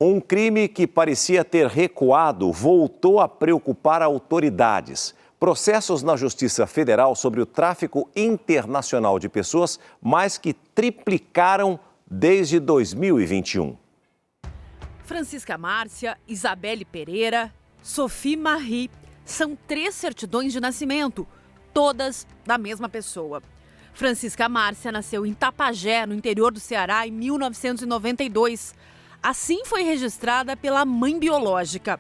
Um crime que parecia ter recuado voltou a preocupar autoridades. Processos na Justiça Federal sobre o tráfico internacional de pessoas mais que triplicaram desde 2021. Francisca Márcia, Isabelle Pereira, Sophie Marie são 3 certidões de nascimento, todas da mesma pessoa. Francisca Márcia nasceu em Tapajé, no interior do Ceará, em 1992. Assim foi registrada pela mãe biológica.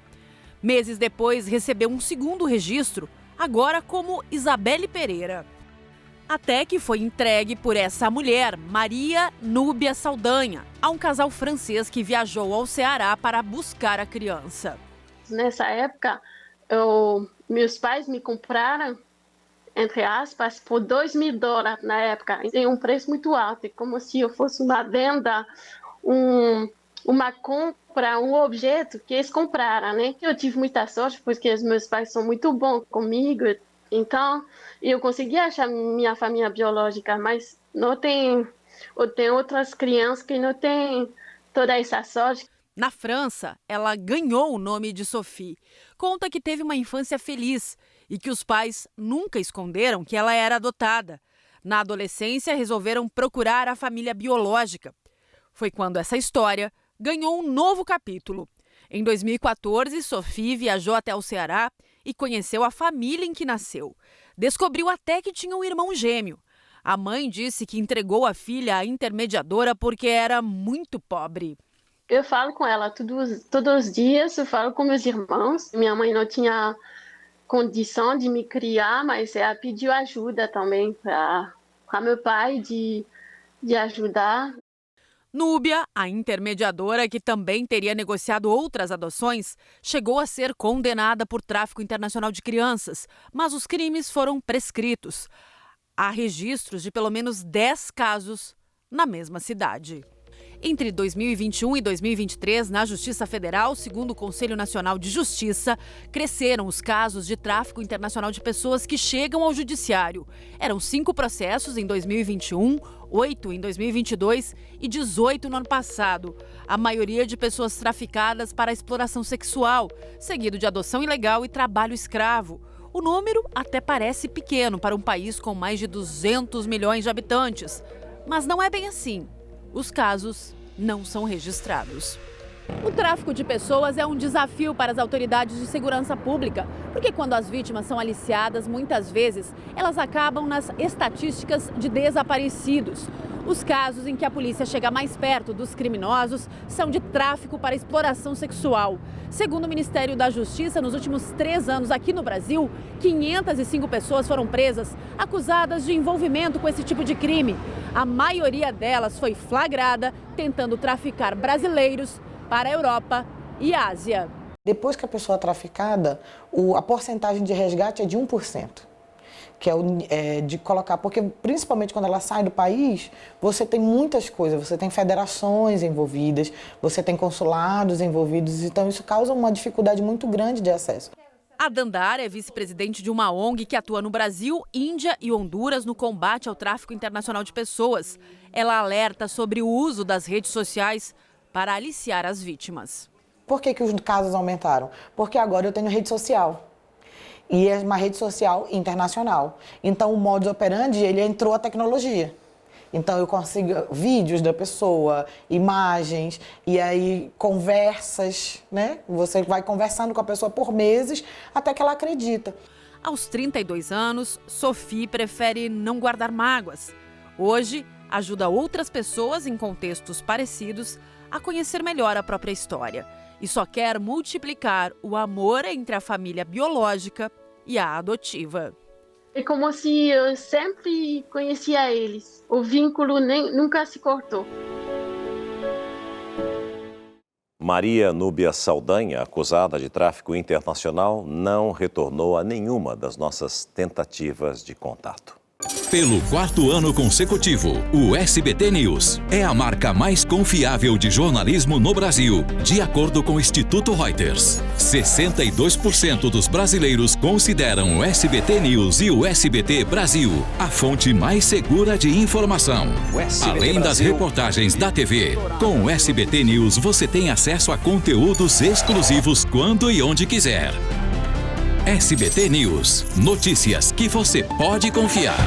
Meses depois, recebeu um segundo registro, agora como Isabelle Pereira. Até que foi entregue por essa mulher, Maria Núbia Saldanha, a um casal francês que viajou ao Ceará para buscar a criança. Nessa época, meus pais me compraram, entre aspas, por $2.000 na época. Tem um preço muito alto, é como se eu fosse uma venda, uma compra, um objeto que eles compraram, né? Eu tive muita sorte porque os meus pais são muito bons comigo, então eu consegui achar minha família biológica, mas não tem, eu tenho outras crianças que não têm toda essa sorte. Na França, ela ganhou o nome de Sophie. Conta que teve uma infância feliz e que os pais nunca esconderam que ela era adotada. Na adolescência, resolveram procurar a família biológica. Foi quando essa história ganhou um novo capítulo. Em 2014, Sophie viajou até o Ceará e conheceu a família em que nasceu. Descobriu até que tinha um irmão gêmeo. A mãe disse que entregou a filha à intermediadora porque era muito pobre. Eu falo com ela todos os dias, eu falo com meus irmãos. Minha mãe não tinha condição de me criar, mas ela pediu ajuda também para meu pai de ajudar. Núbia, a intermediadora que também teria negociado outras adoções, chegou a ser condenada por tráfico internacional de crianças, mas os crimes foram prescritos. Há registros de pelo menos 10 casos na mesma cidade. Entre 2021 e 2023, na Justiça Federal, segundo o Conselho Nacional de Justiça, cresceram os casos de tráfico internacional de pessoas que chegam ao judiciário. Eram 5 processos em 2021, 8 em 2022 e 18 no ano passado. A maioria de pessoas traficadas para exploração sexual, seguido de adoção ilegal e trabalho escravo. O número até parece pequeno para um país com mais de 200 milhões de habitantes, mas não é bem assim. Os casos não são registrados. O tráfico de pessoas é um desafio para as autoridades de segurança pública, porque quando as vítimas são aliciadas, muitas vezes elas acabam nas estatísticas de desaparecidos. Os casos em que a polícia chega mais perto dos criminosos são de tráfico para exploração sexual. Segundo o Ministério da Justiça, nos últimos 3 anos aqui no Brasil, 505 pessoas foram presas acusadas de envolvimento com esse tipo de crime. A maioria delas foi flagrada tentando traficar brasileiros para a Europa e Ásia. Depois que a pessoa é traficada, a porcentagem de resgate é de 1%. Que é de colocar, porque principalmente quando ela sai do país, você tem muitas coisas, você tem federações envolvidas, você tem consulados envolvidos, então isso causa uma dificuldade muito grande de acesso. A Dandara é vice-presidente de uma ONG que atua no Brasil, Índia e Honduras no combate ao tráfico internacional de pessoas. Ela alerta sobre o uso das redes sociais para aliciar as vítimas. Por que os casos aumentaram? Porque agora eu tenho rede social. E é uma rede social internacional. Então, o modus operandi, ele entrou a tecnologia. Então, eu consigo vídeos da pessoa, imagens, e aí conversas, né? Você vai conversando com a pessoa por meses até que ela acredita. Aos 32 anos, Sophie prefere não guardar mágoas. Hoje, ajuda outras pessoas em contextos parecidos a conhecer melhor a própria história. E só quer multiplicar o amor entre a família biológica e a adotiva. É como se eu sempre conhecia eles. O vínculo nunca se cortou. Maria Núbia Saldanha, acusada de tráfico internacional, não retornou a nenhuma das nossas tentativas de contato. Pelo 4º ano consecutivo, o SBT News é a marca mais confiável de jornalismo no Brasil, de acordo com o Instituto Reuters. 62% dos brasileiros consideram o SBT News e o SBT Brasil a fonte mais segura de informação. Além das reportagens da TV, com o SBT News você tem acesso a conteúdos exclusivos quando e onde quiser. SBT News. Notícias que você pode confiar.